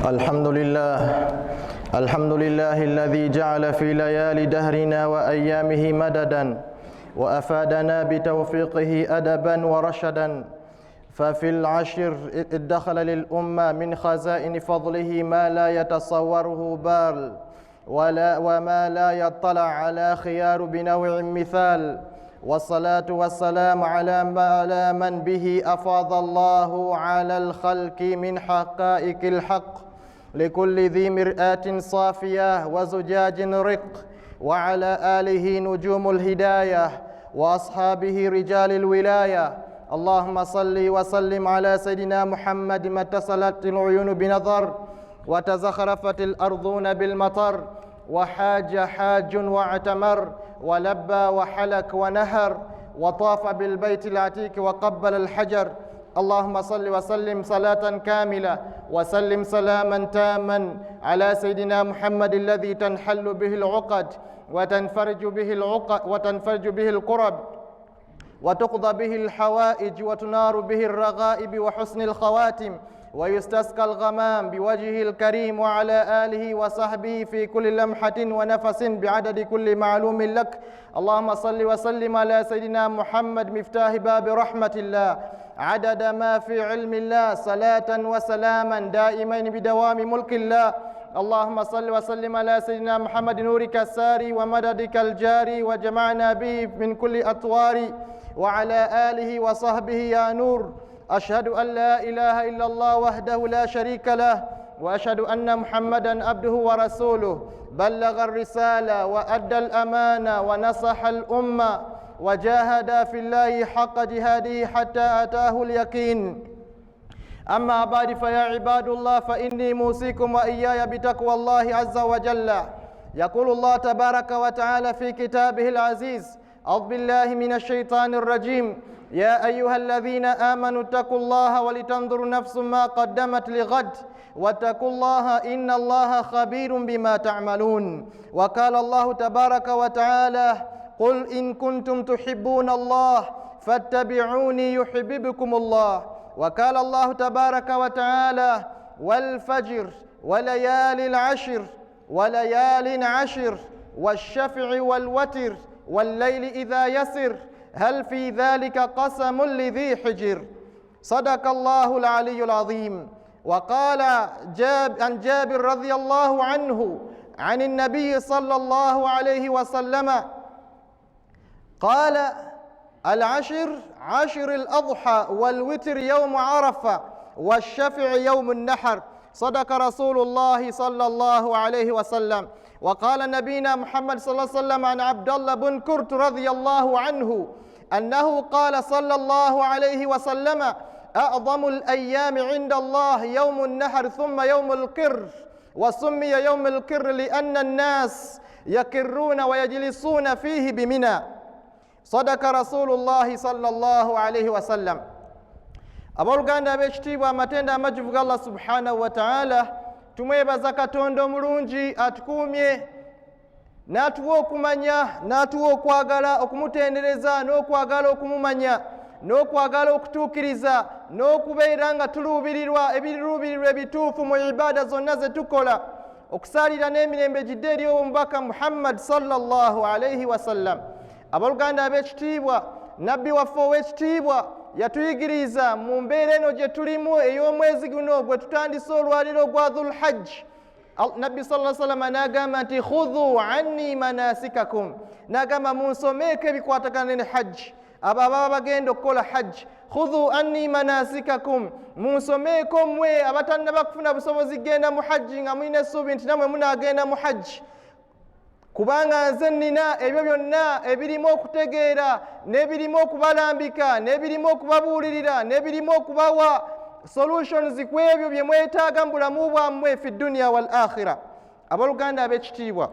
الحمد لله الذي جعل في ليالي دهرنا وأيامه مددا وأفادنا بتوفيقه أدبا ورشدا. ففي العشر ادخل للأمة من خزائن فضله ما لا يتصوره بال وما لا يطلع على خيار بنوع مثال. والصلاة والسلام على من به أفاض الله على الخلق من حقائق الحق لكل ذي مرآة صافية وزجاج رق، وعلى آله نجوم الهداية وأصحابه رجال الولاية. اللهم صل وسلم على سيدنا محمد ما اتصلت العيون بنظر وتزخرفت الأرضون بالمطر وحاج حاج واعتمر ولبى وحلك ونهر وطاف بالبيت العتيق وقبل الحجر. اللهم صل وسلم صلاة كاملة وسلم سلاما تاما على سيدنا محمد الذي تنحل به العقد وتنفرج به الكرب وتقضى به الحوائج وتنار به الرغائب وحسن الخواتم ويستسقى الغمام بوجهه الكريم وعلى آله وصحبه في كل لمحة ونفس بعدد كل معلوم لك. اللهم صل وسلم على سيدنا محمد مفتاح باب رحمة الله عدد ما في علم الله، صلاة وسلاما دائمين بدوام ملك الله. اللهم صل وسلم على سيدنا محمد نورك الساري ومددك الجاري وجمعنا به من كل أطوار وعلى آله وصحبه يا نور. أشهد أن لا إله إلا الله وحده لا شريك له، وأشهد أن محمدا عبده ورسوله، بلغ الرسالة وأدى الأمانة ونصح الأمة وجاهد في الله حق جهاده حتى أتاه اليقين. أما بعد فيا عباد الله، فإني موصيكم وإياي بتقوى الله عز وجل. يقول الله تبارك وتعالى في كتابه العزيز: أعوذ بالله من الشيطان الرجيم: يا أيها الذين آمنوا اتقوا الله ولتنظر نفس ما قدمت لغد واتقوا الله إن الله خبير بما تعملون. وقال الله تبارك وتعالى: قل إن كنتم تحبون الله فاتبعوني يحببكم الله. وقال الله تبارك وتعالى: والفجر وليال عشر والشفع والوتر والليل إذا يسر هل في ذلك قسم لذي حجر. صدق الله العلي العظيم. وقال عن جابر رضي الله عنه عن النبي صلى الله عليه وسلم قال: العشر عشر الأضحى والوتر يوم عرفة والشفع يوم النحر. صدق رسول الله صلى الله عليه وسلم. وقال نبينا محمد صلى الله عليه وسلم عن عبد الله بن كرت رضي الله عنه أنه قال صلى الله عليه وسلم: أعظم الأيام عند الله يوم النحر ثم يوم القر، وسمي يوم القر لأن الناس يكرون ويجلسون فيه بمنى. صدق رسول الله صلى الله عليه وسلم. Abooluganda ab'ekitiibwa, amatenda amajjuvu ga Allah subhanahu wa ta'ala, tumwebaza Katonda omulungi atukuumye n'atuwa okumanya n'atuwa okwagala okumutendereza n'okwagala okumumanya n'okwagala okutuukiriza n'okubeera nga tuluubirirwa ebiruubirirwa ebituufu mu ibaada zonna ze tukola, okusaalira n'emirembe gidde eri omubaka Muhammad sallallahu alayhi wasallam. Abooluganda ab'ekitiibwa, nabbi waffe ow'ekitiibwa yatuyigiriza mu mbeera eno gye tulimu ey'omwezi guno gwe tutandise olwaliro gwa Dhul Hajj. Nabbi sallallahu alayhi wasallam n'agamba nti khudhu anni manasikakum, n'agamba munsomeeko ebikwatagana ne hajj. Abo ababa bagenda okukola hajj, khudhu anni manasikakum, munsomeeko mmwe abatannaba kufuna busobozi genda mu hajji nga mulina essuubi nti namwe munaagenda mu hajji, kubanga nze nnina ebyo byonna ebirimu okutegeera n'ebirimu okubalambika n'ebirimu okubabuulirira n'ebirimu okubawa solutions ku ebyo bye mwetaaga mu bulamu bwammwe fi dunya wal akhira. Abooluganda ab'ekitiibwa,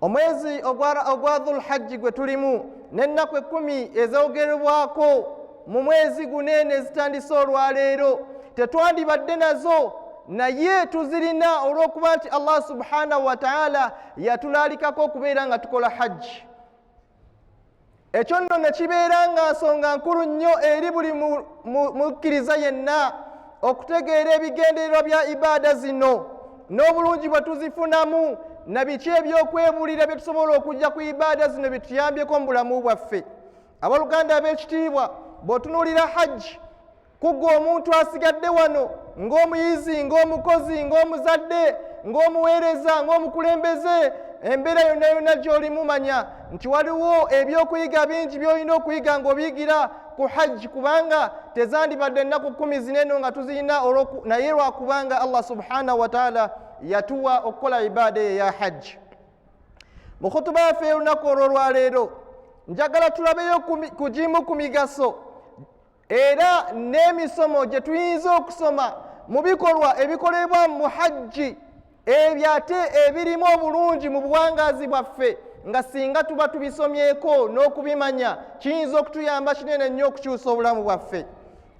omwezi ogwa Dhul Hajji gwe tulimu n'ennaku 10 ezoogerwako mu mwezi guno ezitandise olwaleero tetwandibadde nazo, naye tuzirina olw'okuba nti Allah subhanahu wa ta'ala yatulaalikako okubeera nga tukola hajji. Ekyo nno ne kibeera nga nsonga nkulu nnyo eri buli mukkiriza yenna okutegeera ebigendererwa bya ibaada zino n'obulungi bwe tuzifunamu na biki ebyokwebuulira bye tusobola okujja ku ibaada zino bituyambyeko mu bulamu bwaffe. Abooluganda ab'ekitiibwa, bw'otunuulira hajji, kuggwa omuntu asigadde wano ng'omuyizi, ng'omukozi, ng'omuzadde, ng'omuweereza, ng'omukulembeze, embeera yonna yonna gy'oli mumanya nti waliwo ebyokuyiga bingi by'olina okuyiga ng'obiyigira ku hajji, kubanga tezandibadde ennaku 14 nga tuzirina naye lwakubanga Allah subhanahu wa ta'ala yatuwa okukola ibaada ya hajji. Mu khutuba yaffe y'olunaku olw'olwaleero njagala tulabeyo ku gimu ku migaso era n'emisomo gye tuyinza okusoma mu bikolwa ebikolebwa mu hajji ebyo ate ebirimu obulungi mu buwangaazi bwaffe nga singa tuba tubisomyeko n'okubimanya kiyinza okutuyamba kinene nnyo okukyusa obulamu bwaffe.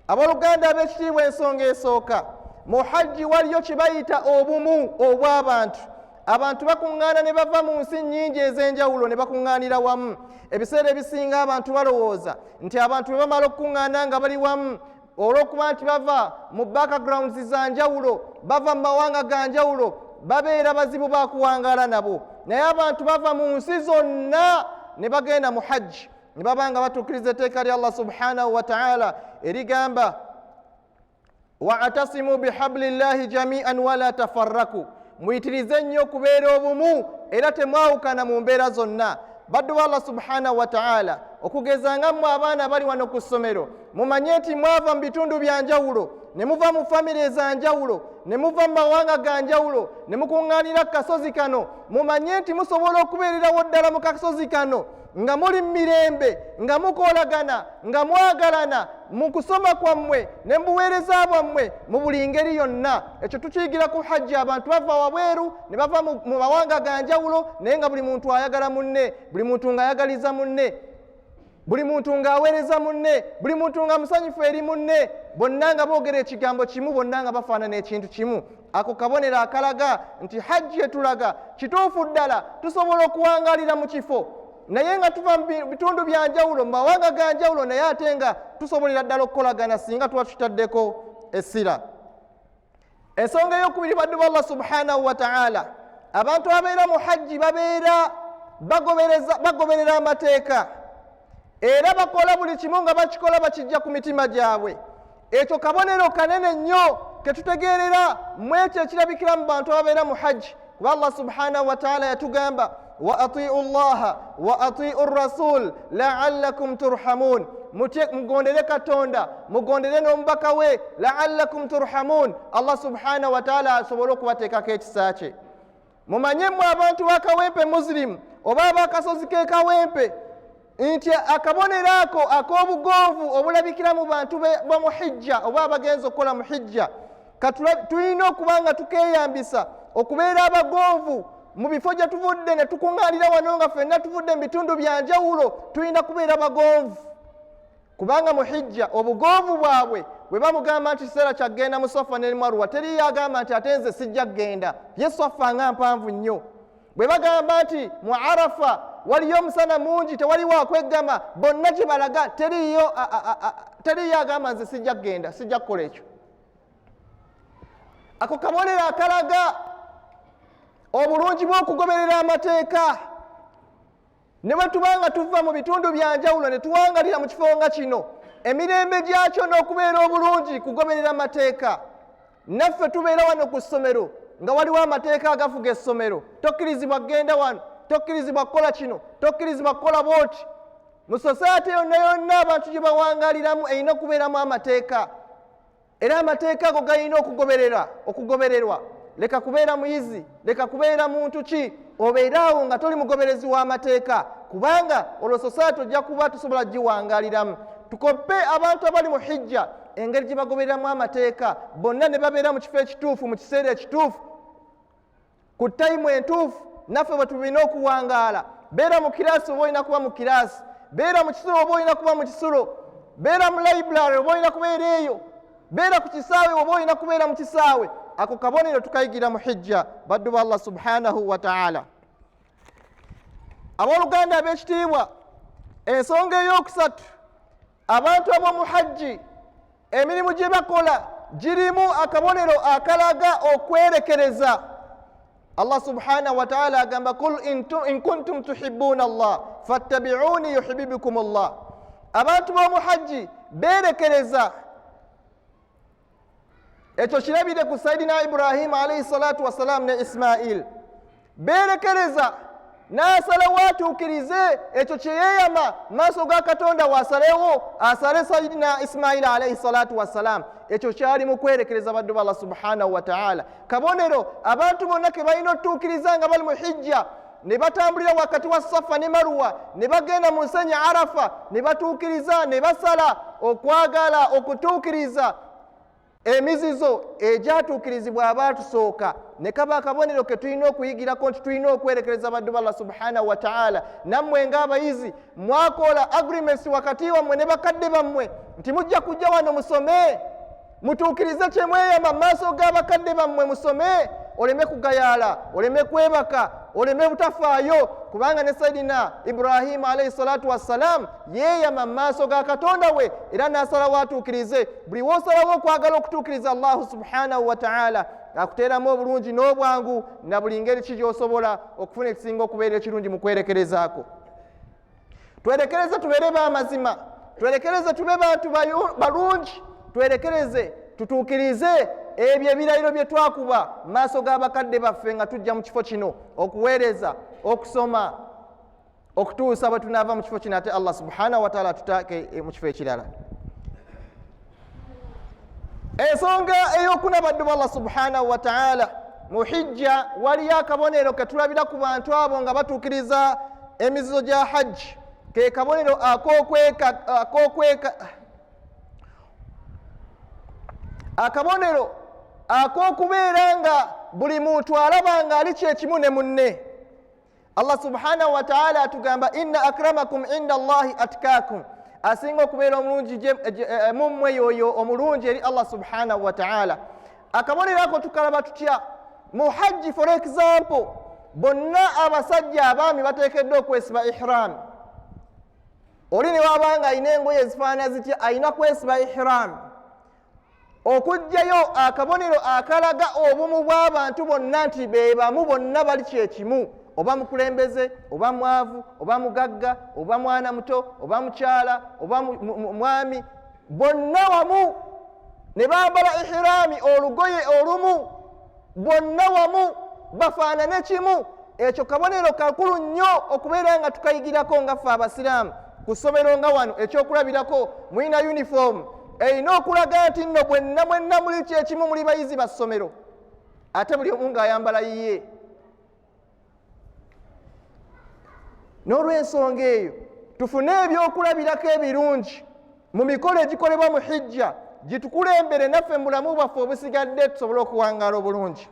Abooluganda ab'ekitiibwa, ensonga esooka, mu hajji waliyo kye bayita obumu obw'abantu. Abantu bakuŋŋaana ne bava mu nsi nnyingi ez'enjawulo ne bakuŋŋaanira wamu. Ebiseera ebisinga abantu balowooza nti abantu bwe bamala okukuŋŋaana nga bali wamu olw'okuba nti bava mu backgrounds za njawulo, bava mu mawanga ga njawulo, babeera bazibu bakuwangaala nabo. Naye abantu bava mu nsi zonna ne bagenda mu hajji ne baba nga batuukiriza etteeka lya Allah subhanahu wa ta'ala erigamba wa'tasimu bihablillahi jami'an wala tafarraku, muyitirize nnyo okubeera obumu era temwawukana mu mbeera zonna. Baddu ba Allah subhanahu wa ta'ala, okugeza nga mmwe abaana bali wano ku ssomero mumanye nti mwava mu bitundu bya njawulo, ne muva mu famire eza njawulo, ne muva mu mawanga ga njawulo, ne mukuŋŋaanira ku kasozi kano, mumanye nti musobola okubeererawo ddala mu kasozi kano nga muli mu mirembe, nga mukoolagana, nga mwagalana mu kusoma kwammwe ne mu buweereza bwammwe mu buli ngeri yonna. Ekyo tukiyigira ku hajji. Abantu bava wabweru ne bava mu mawanga ga njawulo naye nga buli muntu ayagala munne, buli muntu ng'ayagaliza munne, buli muntu ng'aweereza munne, buli muntu nga musanyufu eri munne, bonna nga boogera ekigambo kimu, bonna nga bafaanana ekintu kimu. Ako kabonero akalaga nti hajji etulaga kituufu ddala tusobola okuwangaalira mu kifo naye nga tuva mu bitundu bya njawulo, mu mawanga ga njawulo, naye ate nga tusobolera ddala okukolagana singa tuba tutaddeko essira. Ensonga ey'okubiri, baddu ba Allah subhanahu wa ta'ala, abantu ababeera mu hajji babeera bagoberera amateeka era bakola buli kimu nga bakikola bakijja ku mitima gyabwe. Ekyo kabonero kanene nnyo ke tutegeerera mu ekyo ekirabikira mu bantu ababeera mu hajji, kuba Allah subhanahu wa ta'ala yatugamba wa atiu llaha wa atiu rasul la'allakum turhamun, mugondere Katonda, mugondere n'omubaka we, la'allakum turhamun, Allah subhanahu wa ta'ala asobole okubateekako ekisa kye. Mumanye mmwe abantu b'akawempe muslim oba ab'akasozi k'ekawempe nti akabonero ako ak'obugonvu obulabikira mu bantu ba muhijja oba abagenzi okukola muhijja, tulina okuba nga tukeeyambisa okubeera abagonvu mu bifo gye tuvudde ne tukuŋŋaanira wano nga ffenna tuvudde mu bitundu bya njawulo, tulina kubeera bagonvu kubanga muhijja obugonvu bwabwe bwe bamugamba nti kiseera kyagenda mu Safa ne Marwa teriyo agamba nti ate nze sijja kgenda, ye Safa nga mpanvu nnyo. Bwe bagamba nti mu Arafa waliyo omusana mungi tewaliwo akweggama, bonna gye balaga teriyo agamba nze sijja kgenda, sijja kukola ekyo. Ako kabonero akalaga obulungi bw'okugoberera amateeka. Ne bwe tuba nga tuva mu bitundu bya njawulo ne tuwangalira mu kifo nga kino, emirembe gyakyo n'okubeera obulungi kugoberera amateeka. Naffe tubeera wano ku ssomero nga waliwo amateeka agafuga essomero, tokkirizibwa kgenda wano, tokkirizibwa kukola kino, tokkirizibwa kukola bwoti. Mu society yonna yonna abantu gye bawangaaliramu erina okubeeramu amateeka, era amateeka ago galina okugobererwa. Leka kubeera muyizi, leka kubeera muntu ki, obeeraawo nga toli mugoberezi w'amateeka, kubanga olwo society ojja kuba tusobola giwangaaliramu. Tukoppe abantu abali mu hijja engeri gye bagobereramu amateeka, bonna ne babeera mu kifo ekituufu mu kiseera ekituufu ku tayimu entuufu. Naffe bwe tulina okuwangaala, beera mu kiraasi oba olina kuba mu kiraasi, beera mu kisulo oba olina kuba mu kisulo, beera mu library oba olina kubeera eyo, beera ku kisaawe oba olina kubeera mu kisaawe. Ako kabonero tukayigira mu hijja, baddu ba Allah subhanahu wa ta'ala. Abooluganda ab'ekitiibwa, ensonga ey'okusatu, abantu ab'omu hajji emirimu gye bakola jirimu akabonero akalaga okwerekereza. Allah subhanahu wa ta'ala agamba kul in kuntum tuhibbuna Allah fattabi'uni yuhibbukum Allah. Abantu b'omuhajji berekereza. Ekyo kirabire ku Sayyidina Ibrahim alayhi salatu wassalam ne Ismail. Berekereza n'asala watuukirize ekyo kye yeeyama maaso ga Katonda wasalewo asale Sayyidina Ismail alayhi salatu wassalam. Ekyo kyali mu kwerekereza baddu ba Allah subhanahu wa ta'ala. Kabonero abantu bonna ke balina otuukiriza nga bali mu hijja ne batambulira wakati wa Safa ne Marwa ne bagenda mu nsenyi Arafa ne batuukiriza ne basala okwagala okutuukiriza emizizo egyatuukirizibwa abaatusooka ne kaba akabonero ke tulina okuyigirako nti tulina okwerekereza baddu ba Allah subhanahu wa ta'ala. Nammwe ng'abayizi mwakola agreements wakati wammwe ne bakadde bammwe nti mujja kujja wano musome mutuukirize kye mweyama mu maaso g'abakadde bammwe musome, oleme kugayaala, oleme kwebaka, oleme butafaayo, kubanga ne Sayyidina Ibrahim alayhi salatu wassalam yeeyama mu maaso ga Katonda we era n'asalawo atuukirize. Buli w'osalawo okwagala okutuukiriza Allahu subhanahu wa ta'ala akuteeramu obulungi n'obwangu na buli ngeri ki gy'osobola okufuna ekisinga okubeera ekirungi mu kwerekerezaako. Twerekereze tubeere b'amazima, twerekereze tube bantu balungi, twerekereze tutuukirize ebyo ebirayiro bye twakuba maaso g'abakadde baffe nga tujja mu kifo kino okuweereza, okusoma, okutuusa bwe tunaava mu kifo kino ate Allah subhanahu wa ta'ala tutaake mu kifo ekirala. Ensonga ey'okuna baddu ba Allah subhanahu wa ta'ala mu hijja waliyo akabonero ke tulabira ku bantu abo nga batuukiriza emizizo gya hajji, ke kabonero akabonero ak'okubeera nga buli muntu alaba nga ali kyekimu ne munne. Allah subhanahu wa ta'ala atugamba inna akramakum inda Allahi atkaakum, asinga okubeera omulungi mummwe yoyo omulungi eri Allah subhanahu wa ta'ala. Akabonero ako tukalaba tutya mu hajji? For example, bonna abasajja abaami bateekeddwa okwesiba ihram. Oli ne waba nga alina engoye ezifaanana zitya alina kwesiba ihram. Okujjayo akabonero akalaga obumu bw'abantu bonna nti be bamu bonna bali kyekimu, oba mukulembeze, oba mwavu, oba mugagga, oba mwana muto, oba mukyala, oba mwami, bonna wamu ne bambala ihirami olugoye olumu, bonna wamu bafaanane kimu. Ekyo kabonero kakulu nnyo okubeera nga tukayigirako nga ffe Abasiraamu. Ku ssomero nga wano ekyokulabirako mulina uniform erina okulaga nti nno mwenna muli kyekimu, muli bayizi ba ssomero, ate buli omu ng'ayambala yiye. N'olw'ensonga eyo tufune ebyokulabirako ebirungi mu mikolo egikolebwa mu hijja gitukulembere naffe mu bulamu bwaffe obusigadde tusobole okuwangaala obulungi.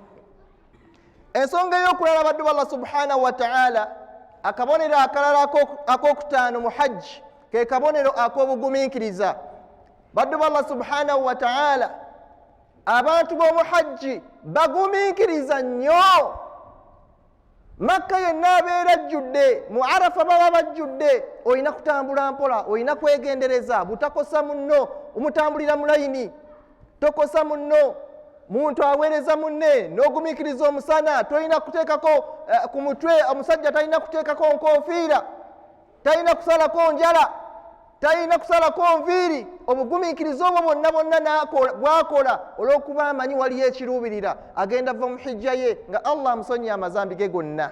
Ensonga ey'okulala baddu ba Allah subhanahu wa ta'ala, akabonero akalala ak'okutaano mu hajji ke kabonero ak'obugumiikiriza. Baddu ba Allah subhanahu wa ta'ala, abantu b'omu hajji bagumiikiriza nnyo. Makka yenna abeera ajjudde, mu Arafa baba bajjudde, olina kutambula mpola, olina kwegendereza, butakosa munno, omutambulira mu layini, tokosa munno, muntu aweereza munne n'ogumiikiriza omusana, tolina kuteekako ku mutwe, omusajja talina kuteekako nkofiira, talina kusalako njala, talina kusalako nviiri. Obugumiikiriza obwo bonna bwakola olw'okuba amanyi waliyo ekiruubirira. Agenda kuva mu hijja ye nga Allah amusonyiye amazambi ge gonna,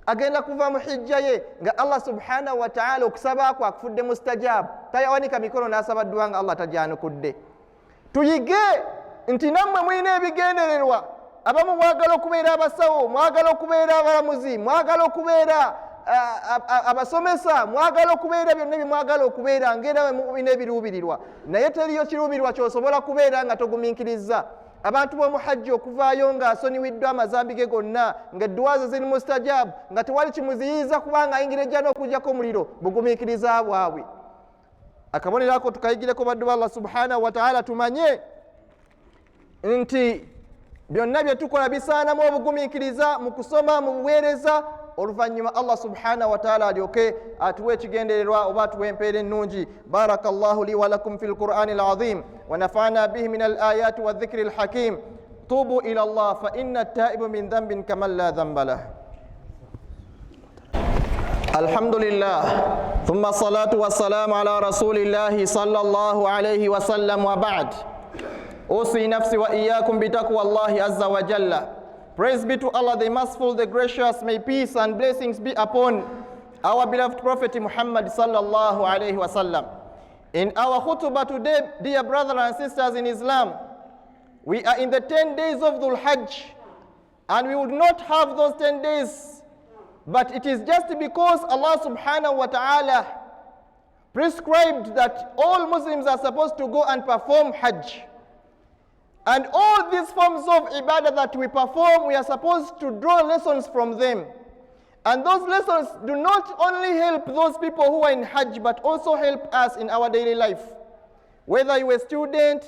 agenda kuva mu hijja ye nga Allah subhanahu wa ta'ala okusaba kwe akufudde mustajaabu, tayawanika mikono n'asaba dduwa nga Allah tajyanukudde. Tuyige nti nammwe mulina ebigendererwa. Abamu mwagala okubeera abasawo, mwagala okubeera abalamuzi, mwagala okubeera abasomesa, mwagala okubeera byonna bye mwagala okubeera ng'era mulina ebiruubirirwa, naye teriyo kiruubirirwa ky'osobola kubeera nga togumiikiriza. Abantu b'omu hajji okuvaayo ng'asonyiwiddwa amazambi ge gonna, ng'edduwa ze ziri mustajaabu, nga tewali kimuziyiza kubanga ayingira ejja n'okuggyako omuliro, bugumiikiriza bwabwe. Akabonero ako tukayigireko baddu ba Allah subhanahu wa ta'ala, tumanye nti byonna bye tukola bisaanamu obugumiikiriza mu kusoma, mu buweereza, oluvannyuma Allah subhanahu wa ta'ala alyoke atuwe ekigendererwa oba atuwe empeera ennungi. Barakallahu li wa lakum fil Qur'ani al-azim wa nafa'ana bihi min al-ayati wa dhikri al-hakim. Tubu ila Allah fa inna at-ta'ibu min dhanbin kaman la dhanba lahu. Alhamdulillah, thumma salatu wassalamu ala rasulillahi sallallahu alayhi wa sallam wa ba'd. Usi nafsi wa iyyakum bitaqwa Allahi azza wa jalla. Praise be to Allah, the merciful, the gracious. May peace and blessings be upon our beloved Prophet Muhammad sallallahu alayhi wa sallam. In our khutbah today, dear brothers and sisters in Islam, we are in the 10 days of Dhul Hajj, and we would not have those 10 days, but it is just because Allah subhanahu wa ta'ala prescribed that all Muslims are supposed to go and perform Hajj. And all these forms of ibadah that we perform, we are supposed to draw lessons from them. And those lessons do not only help those people who are in Hajj, but also help us in our daily life. Whether you are a student,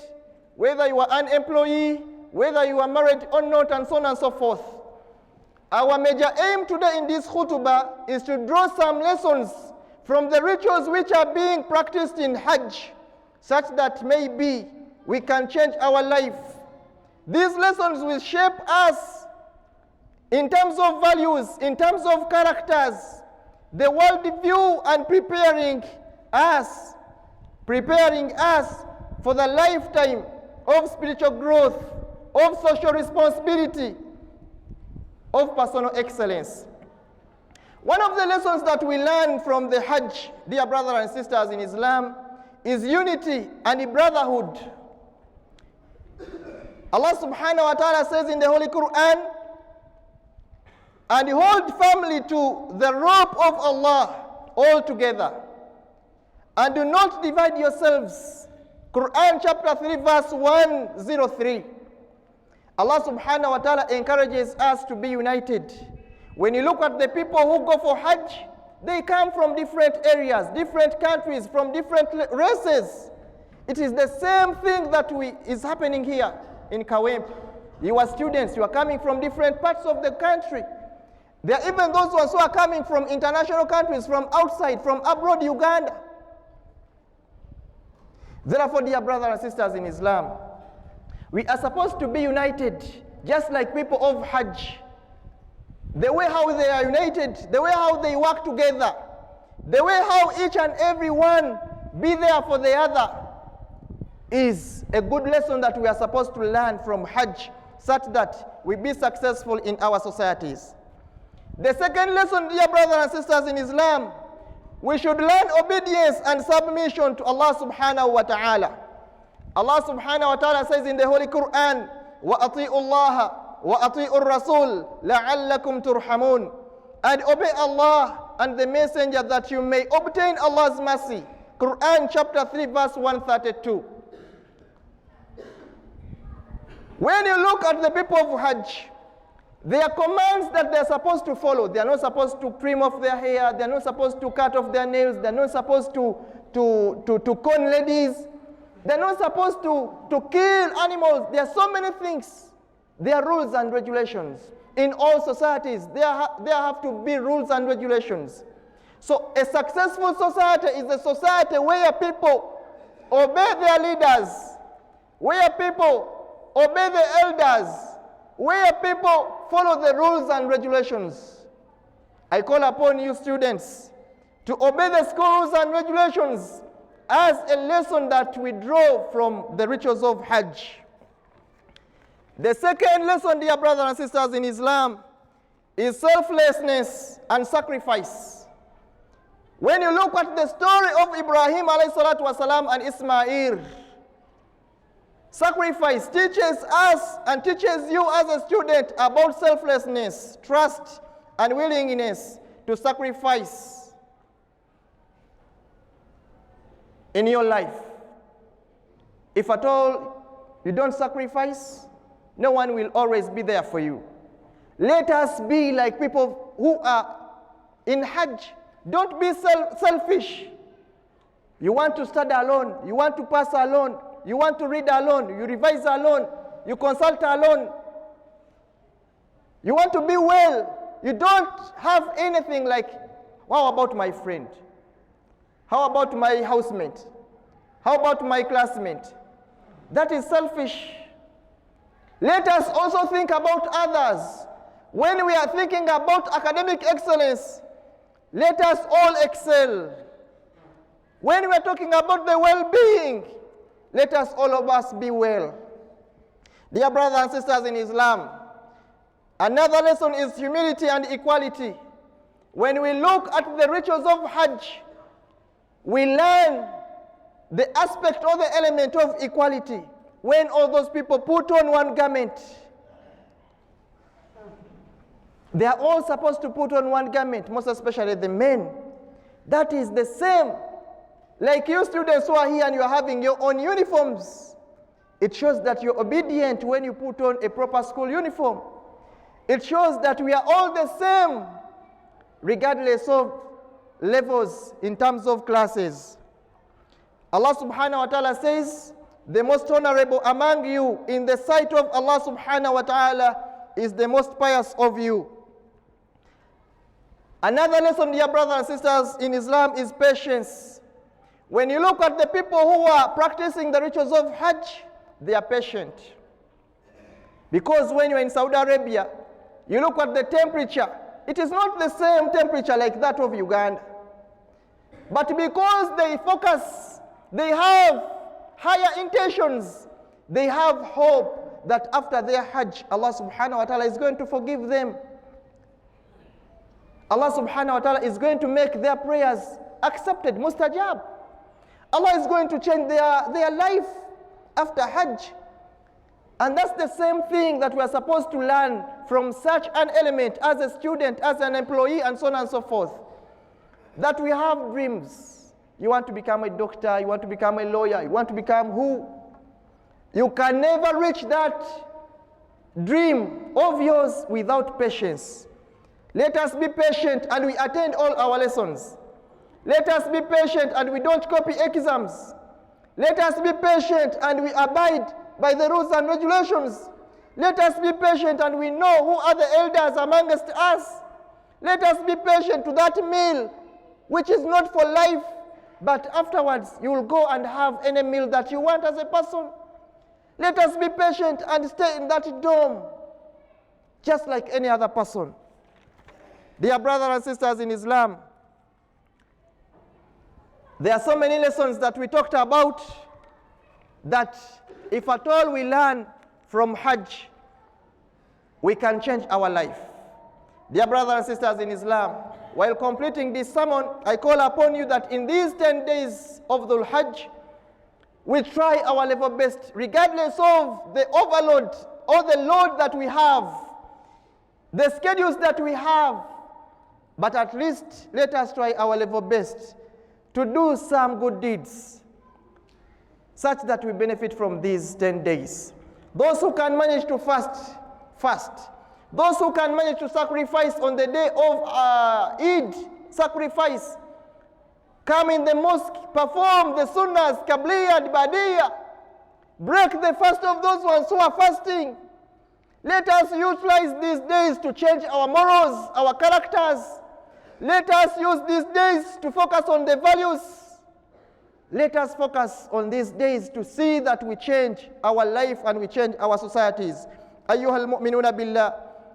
whether you are an employee, whether you are married or not, and so on and so forth. Our major aim today in this khutbah is to draw some lessons from the rituals which are being practiced in Hajj, such that maybe we can change our life. These lessons will shape us in terms of values, in terms of characters, the world view, and preparing us for the lifetime of spiritual growth, of social responsibility, of personal excellence. One of the lessons that we learn from the Hajj, dear brothers and sisters in Islam, is unity and brotherhood. Allah subhanahu wa ta'ala says in the Holy Quran, and hold firmly to the rope of Allah all together, and do not divide yourselves. Quran chapter 3 verse 103. Allah subhanahu wa ta'ala encourages us to be united. When you look at the people who go for Hajj, they come from different areas, different countries, from different races. It is the same thing that is happening here in Kawempe. You are students, you are coming from different parts of the country. There are even those ones who are coming from international countries, from outside, from abroad, Uganda. Therefore, dear brothers and sisters in Islam, we are supposed to be united, just like people of Hajj. The way how they are united, the way how they work together, the way how each and every one be there for the other, is a good lesson that we are supposed to learn from Hajj, such that we be successful in our societies. The second lesson, dear brothers and sisters in Islam, we should learn obedience and submission to Allah subhanahu wa ta'ala. Allah subhanahu wa ta'ala says in the Holy Quran, وَأَطِيعُوا اللَّهَ وَأَطِيعُوا الرَّسُولَ لَعَلَّكُمْ تُرْحَمُونَ. And obey Allah and the messenger that you may obtain Allah's mercy. Quran chapter 3 verse 132. When you look at the people of Hajj, there are commands that they are supposed to follow. They are not supposed to trim off their hair. They are not supposed to cut off their nails. They are not supposed to con ladies. They are not supposed to kill animals. There are so many things. There are rules and regulations. In all societies, there have to be rules and regulations. So a successful society is a society where people obey their leaders, where people obey the elders, where people follow the rules and regulations. I call upon you students to obey the school rules and regulations as a lesson that we draw from the rituals of Hajj. The second lesson, dear brothers and sisters in Islam, is selflessness and sacrifice. When you look at the story of Ibrahim alayhi salatu wasalam and Ismail, sacrifice teaches us and teaches you as a student about selflessness, trust, and willingness to sacrifice in your life. If at all you don't sacrifice, no one will always be there for you. Let us be like people who are in Hajj. Don't be selfish. You want to study alone. You want to pass alone. You want to read alone. You revise alone. You consult alone. You want to be well. You don't have anything like, how about my friend? How about my housemate? How about my classmate? That is selfish. Let us also think about others. When we are thinking about academic excellence, let us all excel. When we are talking about the well-being, let us all of us be well. Dear brothers and sisters in Islam, another lesson is humility and equality. When we look at the rituals of Hajj, we learn the aspect or the element of equality. When all those people put on one garment, they are all supposed to put on one garment, most especially the men. That is the same. Like you students who are here and you are having your own uniforms. It shows that you're obedient when you put on a proper school uniform. It shows that we are all the same, regardless of levels in terms of classes. Allah subhanahu wa ta'ala says, the most honorable among you in the sight of Allah subhanahu wa ta'ala is the most pious of you. Another lesson, dear brothers and sisters in Islam, is patience. When you look at the people who are practicing the rituals of Hajj, they are patient. Because when you're in Saudi Arabia, you look at the temperature, it is not the same temperature like that of Uganda. But because they focus, they have higher intentions, they have hope that after their Hajj, Allah subhanahu wa ta'ala is going to forgive them. Allah subhanahu wa ta'ala is going to make their prayers accepted, mustajab. Allah is going to change their life after Hajj. And that's the same thing that we are supposed to learn from such an element as a student, as an employee, and so on and so forth. That we have dreams. You want to become a doctor, you want to become a lawyer, you want to become who? You can never reach that dream of yours without patience. Let us be patient and we attend all our lessons. Let us be patient and we don't copy exams. Let us be patient and we abide by the rules and regulations. Let us be patient and we know who are the elders amongst us. Let us be patient to that meal which is not for life, but afterwards you will go and have any meal that you want as a person. Let us be patient and stay in that dorm just like any other person. Dear brothers and sisters in Islam, there are so many lessons that we talked about that if at all we learn from Hajj, we can change our life. Dear brothers and sisters in Islam, while completing this sermon, I call upon you that in these 10 days of Dhul Hajj, we try our level best, regardless of the overload or the load that we have, the schedules that we have, but at least let us try our level best to do some good deeds such that we benefit from these 10 days. Those who can manage to fast, fast. Those who can manage to sacrifice on the day of Eid, sacrifice. Come in the mosque, perform the sunnahs, Qabliya and Badiya. Break the fast of those ones who are fasting. Let us utilize these days to change our morals, our characters. Let us use these days to focus on the values. Let us focus on these days to see that we change our life and we change our societies. أيها المؤمنون بالله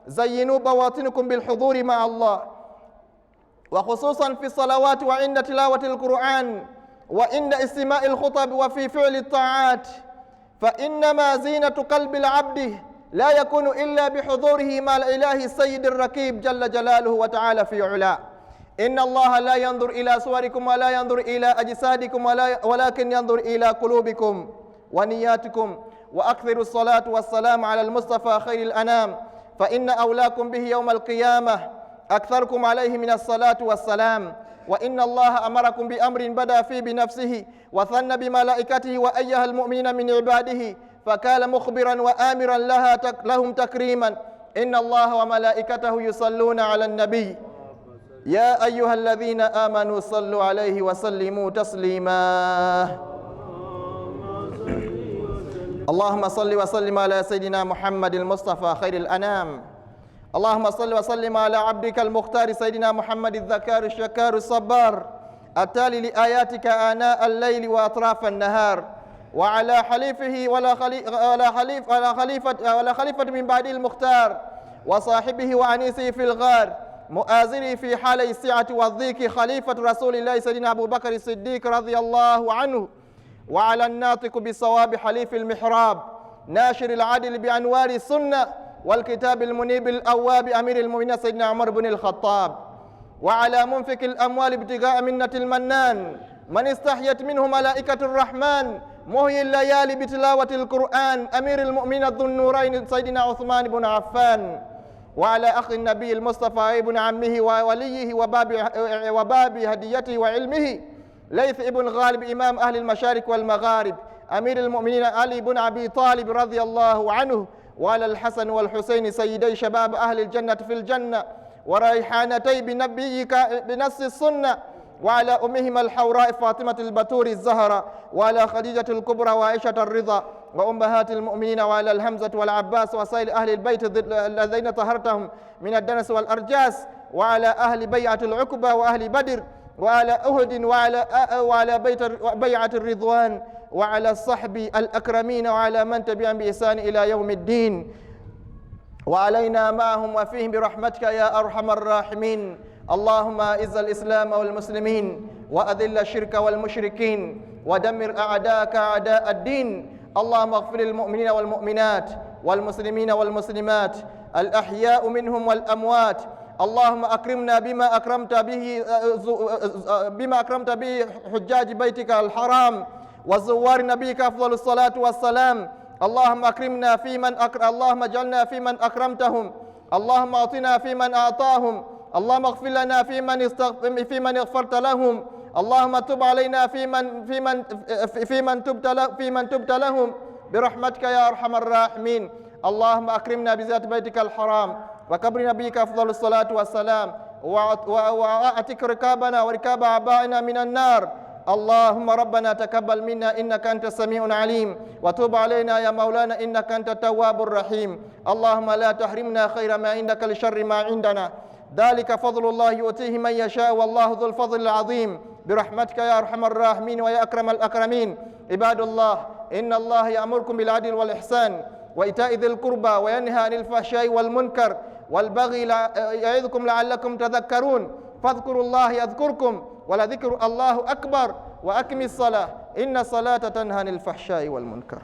زينوا بواطنكم بالحضور مع الله وخصوصا في الصلوات وعند تلاوة القرآن وعند استماع الخطب وفي فعل الطاعات فإنما زينة قلب العبد لا يكون إلا بحضوره مع الإله السيد الركيب جل جلاله وتعالى في علاه. إن الله لا ينظر إلى صوركم ولا ينظر إلى أجسادكم ولكن ينظر إلى قلوبكم ونياتكم. وأكثر الصلاة والسلام على المصطفى خير الأنام فإن أولاكم به يوم القيامة أكثركم عليه من الصلاة والسلام. وإن الله أمركم بأمر بدأ فيه بنفسه وثنى بملائكته وأيها المؤمنين من عباده فكان مخبرا وآمرا لهم تكريما. إن الله وملائكته يصلون على النبي يا أيها الذين آمنوا صلوا عليه وسلموا تسليما. اللهم صل وسلم على سيدنا محمد المصطفى خير الأنام اللهم صل وسلم على عبدك المختار سيدنا محمد الذكار الشكار الصبار التالي لآياتك آناء الليل وأطراف النهار، وعلى حليفه ولا خليفة من بعد المختار، وصاحبه وعنيسه في الغار، مؤازره في حال السعة والضيق، خليفة رسول الله سيدنا أبو بكر الصديق رضي الله عنه، وعلى الناطق بالصواب حليف المحراب، ناشر العدل بأنوار السنة والكتاب المنيب الأواب أمير المؤمنين سيدنا عمر بن الخطاب، وعلى منفق الأموال ابتغاء منة المنان، من استحيت منه ملائكة الرحمن، مهي الليالي بتلاوة القرآن، أمير المؤمنين ذو النورين سيدنا عثمان بن عفان، وعلى أخ النبي المصطفى ابن عمه ووليه وباب هديته وعلمه، ليث ابن غالب إمام أهل المشارق والمغارب، أمير المؤمنين علي بن أبي طالب رضي الله عنه، وعلى الحسن والحسين سيدي شباب أهل الجنة في الجنة، وريحانتي بنبيك بنص السنة، وعلى أمهما الحوراء فاطمة البتول الزهرة، وعلى خديجة الكبرى وعائشة الرضا وأمهات المؤمنين، وعلى الحمزة والعباس وسائر أهل البيت الذين طهرتهم من الدنس والأرجاس، وعلى أهل بيعة العقبة وأهل بدر، وعلى أهد وعلى بيعة الرضوان، وعلى الصحب الأكرمين، وعلى من تبعهم بإحسان إلى يوم الدين، وعلينا معهم وفيهم برحمتك يا أرحم الراحمين. اللهم أعز الإسلام والمسلمين، وأذل الشرك والمشركين، ودمر أعداءك أعداء الدين. اللهم اغفر للمؤمنين والمؤمنات والمسلمين والمسلمات الأحياء منهم والأموات. اللهم أكرمنا بما أكرمت به حجاج بيتك الحرام وزوار نبيك أفضل الصلاة والسلام. اللهم أكرمنا اللهم اجعلنا في من أكرمتهم، اللهم أعطنا في من أعطاهم، اللهم اغفر لنا في من اغفرت لهم، اللهم تب علينا في من تبت لهم برحمتك يا أرحم الراحمين. اللهم أكرمنا بذات بيتك الحرام وقبر نبيك أفضل الصلاة والسلام، وأعتق ركابنا وركاب آبائنا من النار. اللهم ربنا تقبل منا إنك أنت السميع العليم، وتوب علينا يا مولانا إنك أنت التواب الرحيم. اللهم لا تحرمنا خير ما عندك لشر ما عندنا، ذلك فضل الله يؤتيه من يشاء والله ذو الفضل العظيم. برحمتك يا أرحم الراحمين ويا أكرم الأكرمين. عباد الله، إن الله يأمركم بالعدل والإحسان وإيتاء ذي القربى وينهى عن الفحشاء والمنكر والبغي يعظكم لعلكم تذكرون. فاذكروا الله يذكركم ولذكر الله أكبر. وأقم الصلاة إن الصلاة تنهى عن الفحشاء والمنكر.